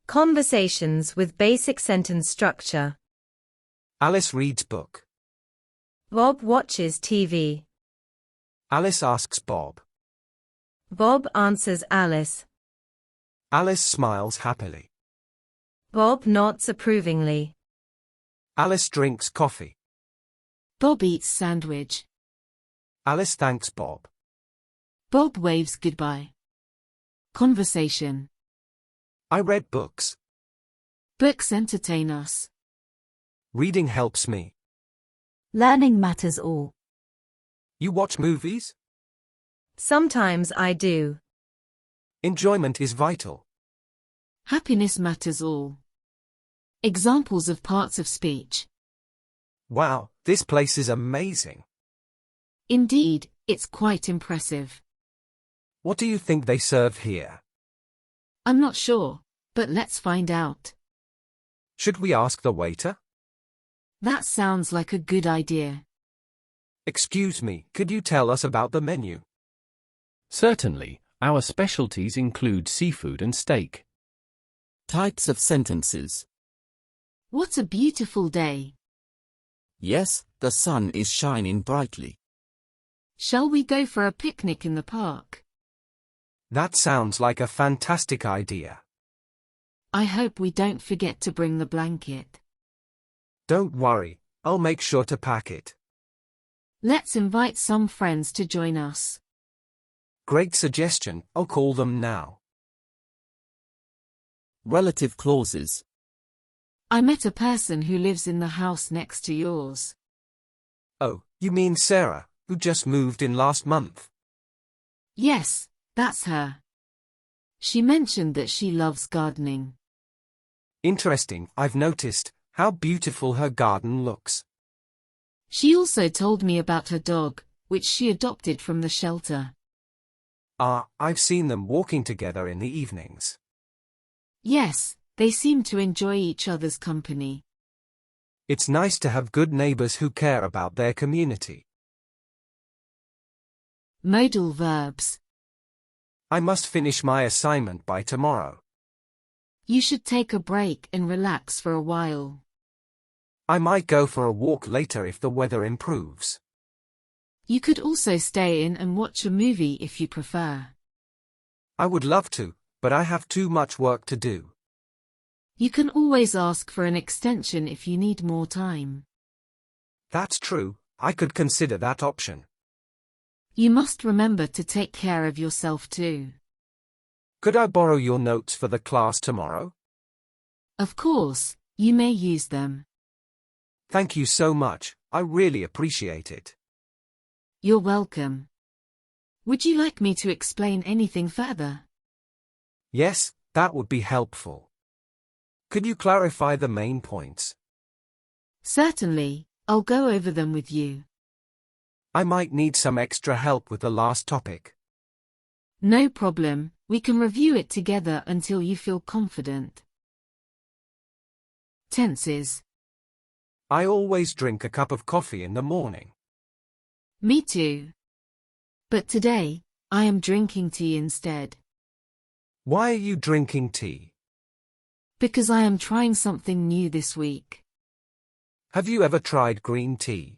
Conversations with basic sentence structure. Alice reads book. Bob watches TV. Alice asks Bob. Bob answers Alice. Alice smiles happily. Bob nods approvingly. Alice drinks coffee. Bob eats sandwich. Alice thanks Bob. Bob waves goodbye. Conversation. I read books. Books entertain us. Reading helps me. Learning matters all. You watch movies? Sometimes I do. Enjoyment is vital. Happiness matters all. Examples of parts of speech. Wow, this place is amazing. Indeed, it's quite impressive. What do you think they serve here? I'm not sure, but let's find out. Should we ask the waiter? That sounds like a good idea. Excuse me, could you tell us about the menu? Certainly, our specialties include seafood and steak. Types of sentences. What a beautiful day. Yes, the sun is shining brightly. Shall we go for a picnic in the park? That sounds like a fantastic idea. I hope we don't forget to bring the blanket. Don't worry, I'll make sure to pack it. Let's invite some friends to join us. Great suggestion, I'll call them now. Relative clauses. I met a person who lives in the house next to yours. Oh, you mean Sarah, who just moved in last month? Yes, that's her. She mentioned that she loves gardening. Interesting, I've noticed how beautiful her garden looks. She also told me about her dog, which she adopted from the shelter. I've seen them walking together in the evenings. Yes, they seem to enjoy each other's company. It's nice to have good neighbors who care about their community. Modal verbs. I must finish my assignment by tomorrow. You should take a break and relax for a while. I might go for a walk later if the weather improves. You could also stay in and watch a movie if you prefer. I would love to, but I have too much work to do. You can always ask for an extension if you need more time. That's true, I could consider that option. You must remember to take care of yourself too. Could I borrow your notes for the class tomorrow? Of course, you may use them. Thank you so much, I really appreciate it. You're welcome. Would you like me to explain anything further? Yes, that would be helpful. Could you clarify the main points? Certainly, I'll go over them with you. I might need some extra help with the last topic. No problem, we can review it together until you feel confident. Tenses. I always drink a cup of coffee in the morning. Me too. But today, I am drinking tea instead. Why are you drinking tea? Because I am trying something new this week. Have you ever tried green tea?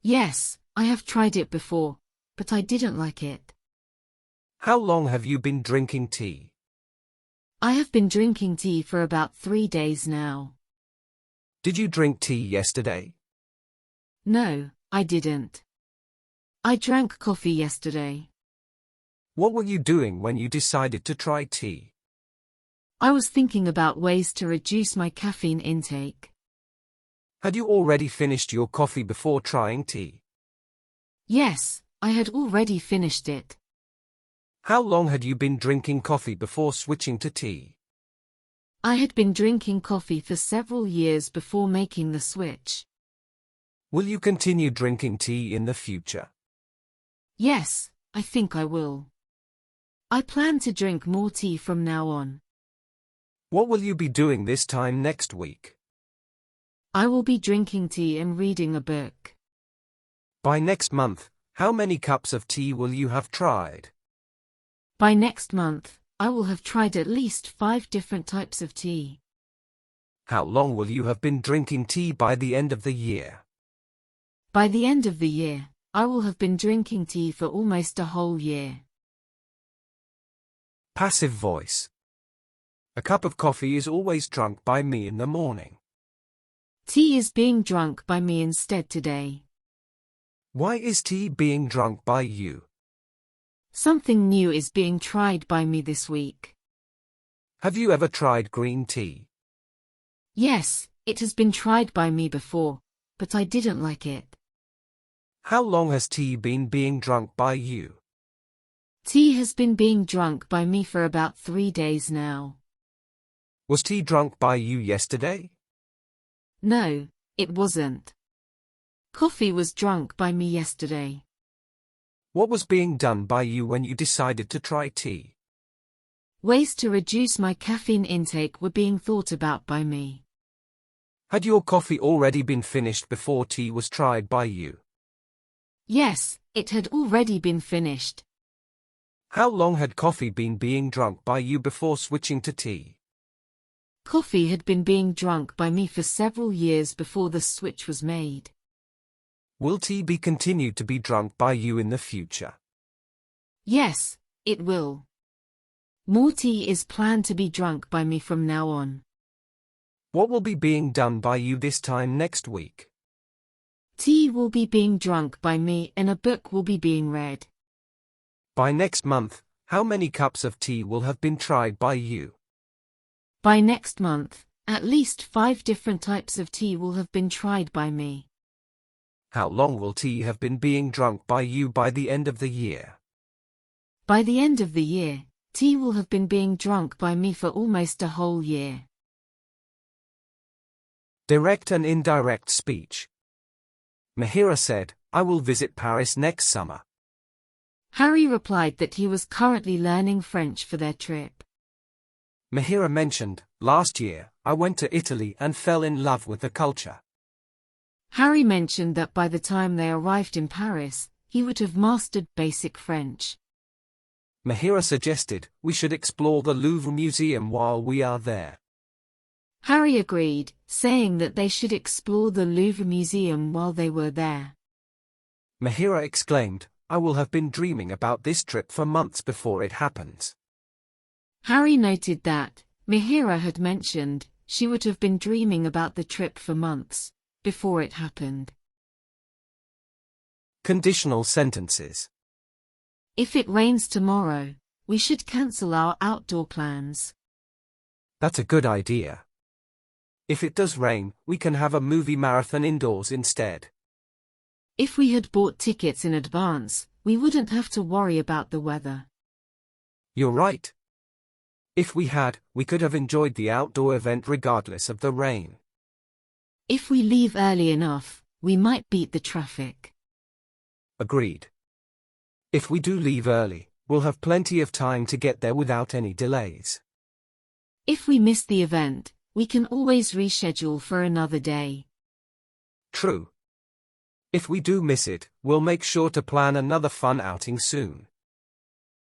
Yes, I have tried it before, but I didn't like it. How long have you been drinking tea? I have been drinking tea for about 3 days now. Did you drink tea yesterday? No, I didn't. I drank coffee yesterday. What were you doing when you decided to try tea? I was thinking about ways to reduce my caffeine intake. Had you already finished your coffee before trying tea? Yes, I had already finished it. How long had you been drinking coffee before switching to tea? I had been drinking coffee for several years before making the switch. Will you continue drinking tea in the future? Yes, I think I will. I plan to drink more tea from now on. What will you be doing this time next week? I will be drinking tea and reading a book. By next month, how many cups of tea will you have tried? By next month, I will have tried at least 5 different types of tea. How long will you have been drinking tea by the end of the year? By the end of the year, I will have been drinking tea for almost a whole year. Passive voice. A cup of coffee is always drunk by me in the morning. Tea is being drunk by me instead today. Why is tea being drunk by you? Something new is being tried by me this week. Have you ever tried green tea? Yes, it has been tried by me before, but I didn't like it. How long has tea been being drunk by you? Tea has been being drunk by me for about 3 days now. Was tea drunk by you yesterday? No, it wasn't. Coffee was drunk by me yesterday. What was being done by you when you decided to try tea? Ways to reduce my caffeine intake were being thought about by me. Had your coffee already been finished before tea was tried by you? Yes, it had already been finished. How long had coffee been being drunk by you before switching to tea? Coffee had been being drunk by me for several years before the switch was made. Will tea be continued to be drunk by you in the future? Yes, it will. More tea is planned to be drunk by me from now on. What will be being done by you this time next week? Tea will be being drunk by me and a book will be being read. By next month, how many cups of tea will have been tried by you? By next month, at least 5 different types of tea will have been tried by me. How long will tea have been being drunk by you by the end of the year? By the end of the year, tea will have been being drunk by me for almost a whole year. Direct and indirect speech. Mihiraa said, I will visit Paris next summer. Harry replied that he was currently learning French for their trip. Mihiraa mentioned, last year, I went to Italy and fell in love with the culture. Harry mentioned that by the time they arrived in Paris, he would have mastered basic French. Mihiraa suggested, we should explore the Louvre Museum while we are there. Harry agreed, saying that they should explore the Louvre Museum while they were there. Mihiraa exclaimed, I will have been dreaming about this trip for months before it happens. Harry noted that Mihiraa had mentioned she would have been dreaming about the trip for months before it happened. Conditional sentences. If it rains tomorrow, we should cancel our outdoor plans. That's a good idea. If it does rain, we can have a movie marathon indoors instead. If we had bought tickets in advance, we wouldn't have to worry about the weather. You're right. If we had, we could have enjoyed the outdoor event regardless of the rain. If we leave early enough, we might beat the traffic. Agreed. If we do leave early, we'll have plenty of time to get there without any delays. If we miss the event, we can always reschedule for another day. True. If we do miss it, we'll make sure to plan another fun outing soon.